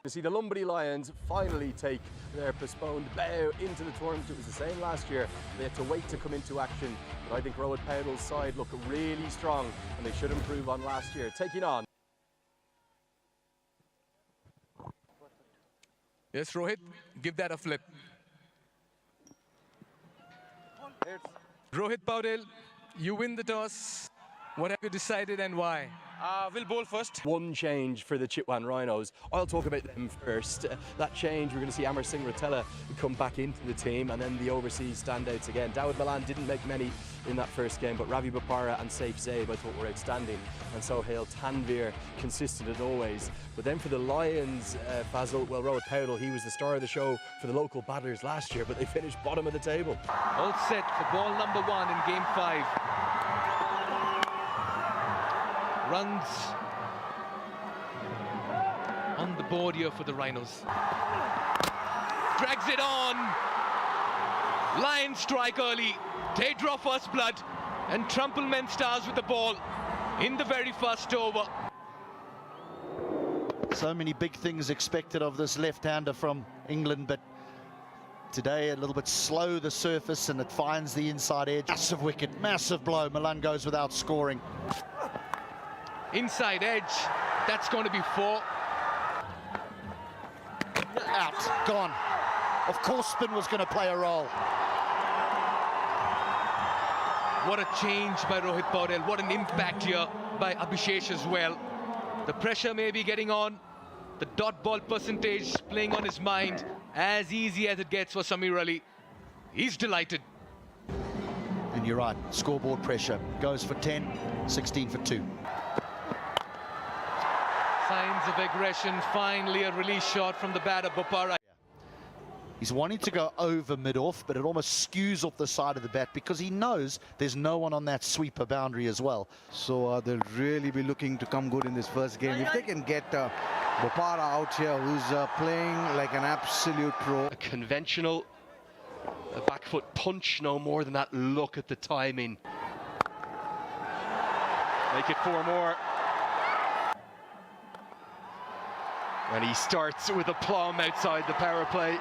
You see the Lumbinu Lions finally take their postponed bow into the tournament. It was the same last year. They had to wait to come into action. But I think Rohit Paudal's side look really strong and they should improve on last year. Taking on. Yes, Rohit, give that a flip. Rohit Paudal, you win the toss. What have you decided and why? We'll bowl first. One change for the Chitwan Rhinos. I'll talk about them first. That change, we're going to see Amar Singh Rotella come back into the team, and then the overseas standouts again. Dawid Malan didn't make many in that first game, but Ravi Bopara and Saif Zaib I thought were outstanding, and Sohail Tanvir consistent as always. But then for the Lions, Fazal, well, Rohit Paudal, he was the star of the show for the local battlers last year, but they finished bottom of the table. All set for ball number 1 in game 5. Runs on the board here for the Rhinos. Drags it on. Lions strike early. They draw first blood, and Trumpelman stars with the ball in the very first over. So many big things expected of this left-hander from England, but today a little bit slow the surface and it finds the inside edge. Massive wicket, massive blow. Malan goes without scoring. Inside edge, that's going to be 4. Out, gone. Of course spin was going to play a role. What a change by Rohit Paudal. What an impact here by Abhishek as well. The pressure may be getting on. The dot ball percentage playing on his mind. As easy as it gets for Samir Ali. He's delighted. And you're right, scoreboard pressure. Goes for 10, 16 for 2. Signs of aggression, finally a release shot from the batter, Bopara. He's wanting to go over mid-off, but it almost skews off the side of the bat because he knows there's no one on that sweeper boundary as well. So they'll really be looking to come good in this first game. If they can get Bopara out here, who's playing like an absolute pro. A conventional back foot punch, no more than that. Look at the timing. Make it 4 more. And he starts with a plum outside the power play.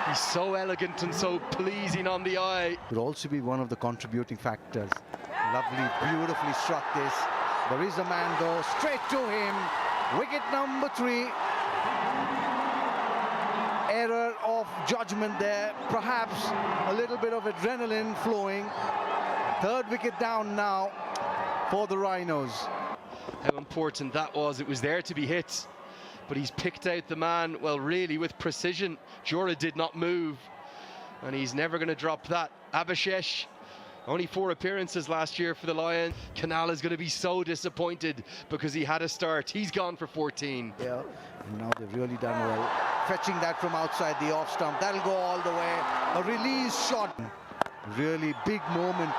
He's so elegant and so pleasing on the eye. Could also be one of the contributing factors. Lovely, beautifully struck this. There is a man though, straight to him. Wicket number 3. Error of judgment there. Perhaps a little bit of adrenaline flowing. 3rd wicket down now for the Rhinos. How important that was. It was there to be hit. But he's picked out the man, well, really with precision. Jura did not move, and he's never going to drop that. Abhishek, only 4 appearances last year for the Lions. Canal is going to be so disappointed because he had a start. He's gone for 14. Yeah, now they've really done well. Fetching that from outside the off stump. That'll go all the way. A release shot. Really big moment.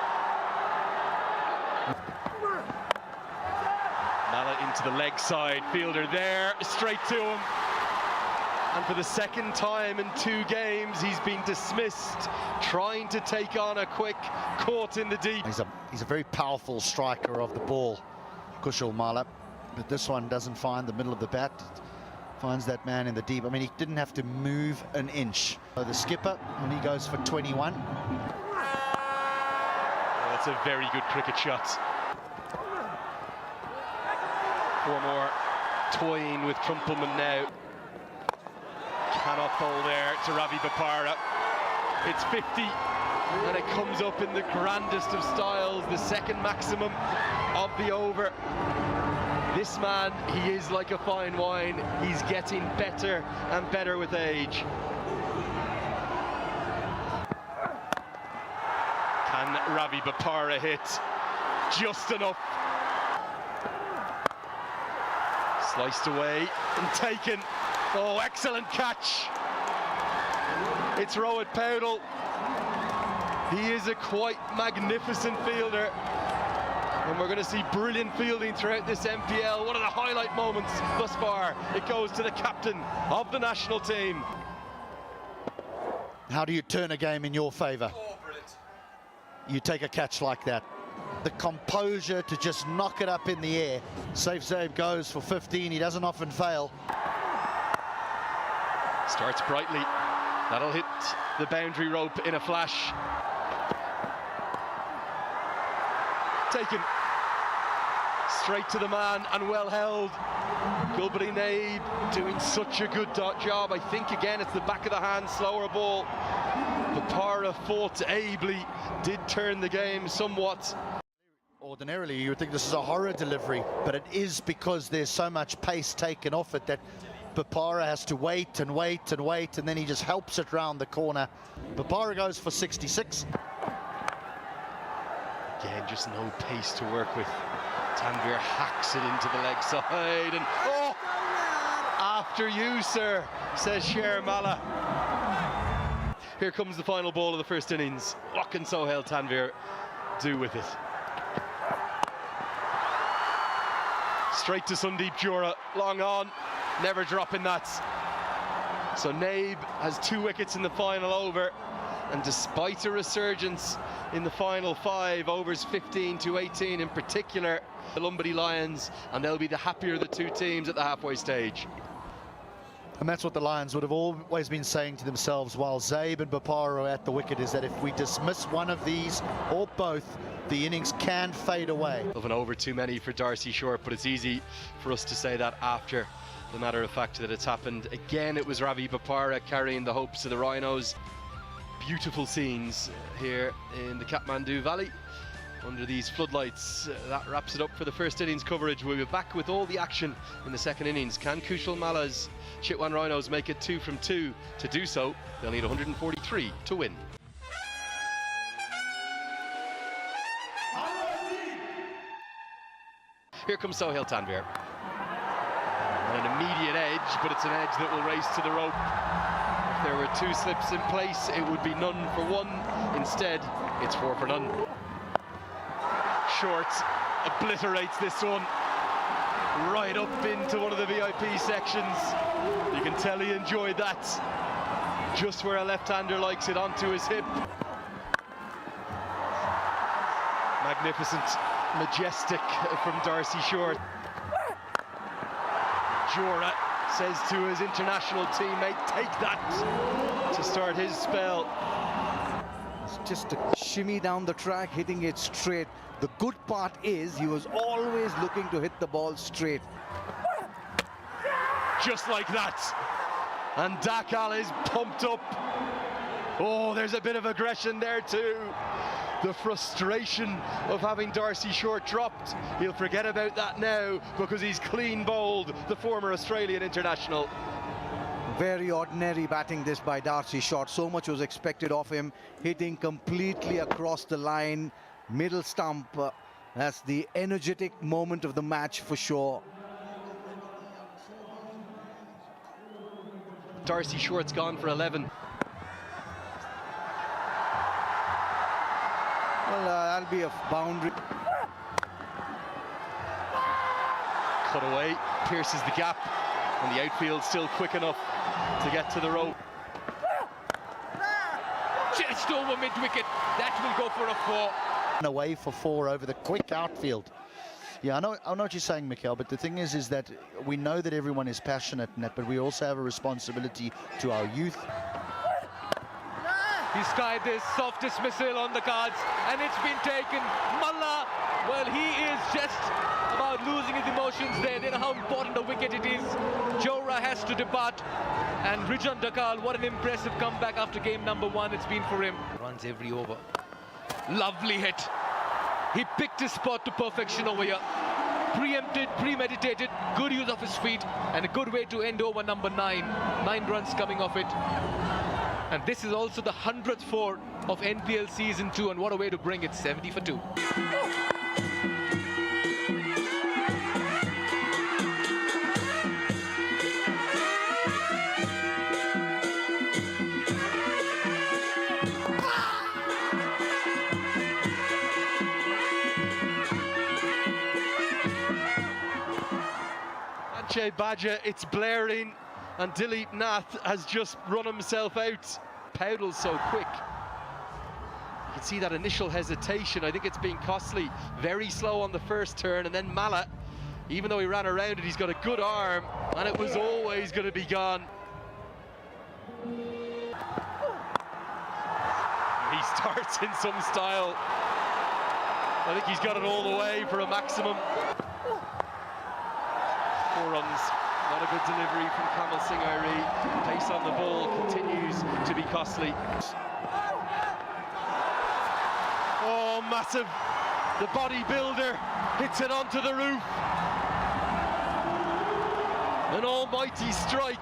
Mala into the leg side, fielder there, straight to him. And for the 2nd time in 2 games, he's been dismissed, trying to take on a quick, caught in the deep. He's a very powerful striker of the ball, Kushal Mala, but this one doesn't find the middle of the bat. Finds that man in the deep. I mean, he didn't have to move an inch. So the skipper, and he goes for 21. That's a very good cricket shot. 4 more, toying with Trumpelman now. Cannot bowl there to Ravi Bopara. It's 50, and it comes up in the grandest of styles, the 2nd maximum of the over. This man, he is like a fine wine. He's getting better and better with age. Can Ravi Bopara hit? Just enough. Sliced away and taken. Oh, excellent catch. It's Rohit Paudal. He is a quite magnificent fielder. And we're going to see brilliant fielding throughout this NPL. One of the highlight moments thus far. It goes to the captain of the national team. How do you turn a game in your favour? Oh, brilliant. You take a catch like that. The composure to just knock it up in the air. Saif Zaib goes for 15. He doesn't often fail. Starts brightly. That'll hit the boundary rope in a flash. Taken straight to the man and well held. Gulbari Naib doing such a good job. I think again it's the back of the hand, slower ball. Bopara fought ably, did turn the game somewhat. Ordinarily, you would think this is a horror delivery, but it is because there's so much pace taken off it that Bopara has to wait and wait and wait, and then he just helps it round the corner. Bopara goes for 66. Again, just no pace to work with. Tanvir hacks it into the leg side, and oh! After you, sir, says Sher Mala. Here comes the final ball of the first innings. What can Sohail Tanvir do with it? Straight to Sundeep Jura, long on, never dropping that. So Naib has 2 wickets in the final over, and despite a resurgence in the final 5, overs 15 to 18 in particular, the Lumbinu Lions, and they'll be the happier of the 2 teams at the halfway stage. And that's what the Lions would have always been saying to themselves while Zaib and Bopara are at the wicket, is that if we dismiss one of these or both, the innings can fade away. Of an over too many for Darcy Short, but it's easy for us to say that after the matter of fact that it's happened. Again, it was Ravi Bopara carrying the hopes of the Rhinos. Beautiful scenes here in the Kathmandu Valley under these floodlights. That wraps it up for the first innings coverage. We'll be back with all the action in the second innings. Can Kushal Mala's Chitwan Rhinos make it 2 from 2? To do so, they'll need 143 to win. Here comes Sohail Tanvir. And an immediate edge, but it's an edge that will race to the rope. If there were 2 slips in place, it would be none for 1. Instead, it's 4 for none. Short obliterates this one right up into one of the VIP sections. You can tell he enjoyed that. Just where a left-hander likes it, onto his hip. Magnificent, majestic from Darcy Short. Jura says to his international teammate, take that, to start his spell. It's just a shimmy down the track, hitting it straight. The good part is he was always looking to hit the ball straight. Just like that. And Dakal is pumped up. Oh, there's a bit of aggression there too. The frustration of having Darcy Short dropped. He'll forget about that now because he's clean bowled the former Australian international. Very ordinary batting this by Darcy Short. So much was expected of him, hitting completely across the line, middle stump. That's the energetic moment of the match for sure. Darcy Short's gone for 11. Well, that'll be a boundary. Cut away, pierces the gap, and the outfield still quick enough to get to the rope. Just over mid-wicket. That will go for a 4. Away for 4 over the quick outfield. Yeah, I know what you're saying, Mikhail, but the thing is that we know that everyone is passionate in that, but we also have a responsibility to our youth. He's skied this soft dismissal on the cards, and it's been taken. Malla, well, he is just about losing his emotions there. They know how important a wicket it is. Jora has to depart, and Rijan Dakal, what an impressive comeback after game number 1 it's been for him. Runs every over. Lovely hit. He picked his spot to perfection over here. Preempted, premeditated, good use of his feet, and a good way to end over number 9. 9 runs coming off it. And this is also the 100th 4 of NPL Season 2, and what a way to bring it, 70 for 2. Badger, it's blaring, and Dilip Nath has just run himself out. Powdell's so quick. You can see that initial hesitation. I think it's been costly. Very slow on the first turn, and then Mala, even though he ran around it, he's got a good arm, and it was always going to be gone. starts in some style. I think he's got it all the way for a maximum. 4 runs. Not a good delivery from Kamal Singh Airi. Pace on the ball continues to be costly. Oh, massive. The bodybuilder hits it onto the roof. An almighty strike.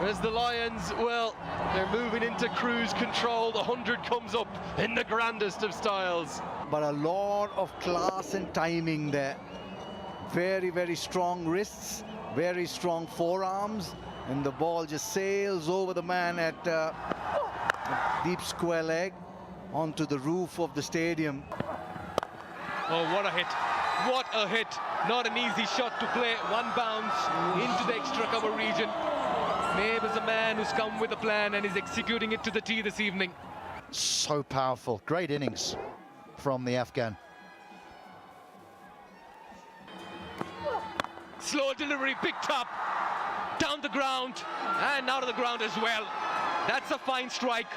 As the Lions, well, they're moving into cruise control. The 100 comes up in the grandest of styles. But a lot of class and timing there. Very, very strong wrists, very strong forearms, and the ball just sails over the man at deep square leg onto the roof of the stadium. Oh, what a hit. What a hit. Not an easy shot to play. One bounce into the extra cover region. Mabe is a man who's come with a plan and is executing it to the tee this evening. So powerful. Great innings from the Afghan. Slow delivery, big top, down the ground and out of the ground as well. That's a fine strike.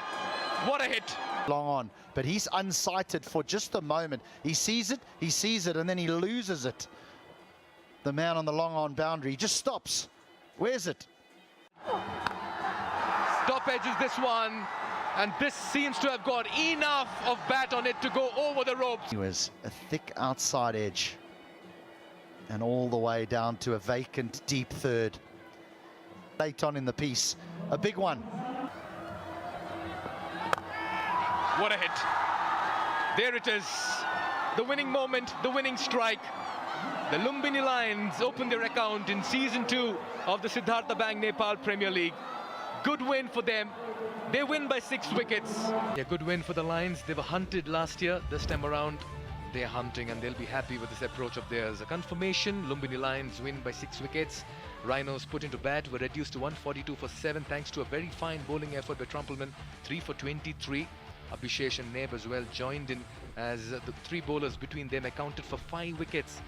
What a hit. Long on, but he's unsighted for just a moment. He sees it, and then he loses it. The man on the long on boundary, he just stops. Where's it? Top edge is this one, and this seems to have got enough of bat on it to go over the ropes. He was a thick outside edge and all the way down to a vacant deep third. Late on in the piece, a big one. What a hit. There it is. The winning moment, the winning strike. The Lumbinu Lions open their account in Season 2 of the Siddhartha Bank Nepal Premier League. Good win for them. They win by 6 wickets. Yeah, good win for the Lions. They were hunted last year. This time around, they're hunting and they'll be happy with this approach of theirs. A confirmation, Lumbinu Lions win by 6 wickets. Rhinos put into bat were reduced to 142 for 7 thanks to a very fine bowling effort by Trumpelman, 3 for 23. Abhishesh and Mabe as well joined in as the 3 bowlers between them accounted for 5 wickets.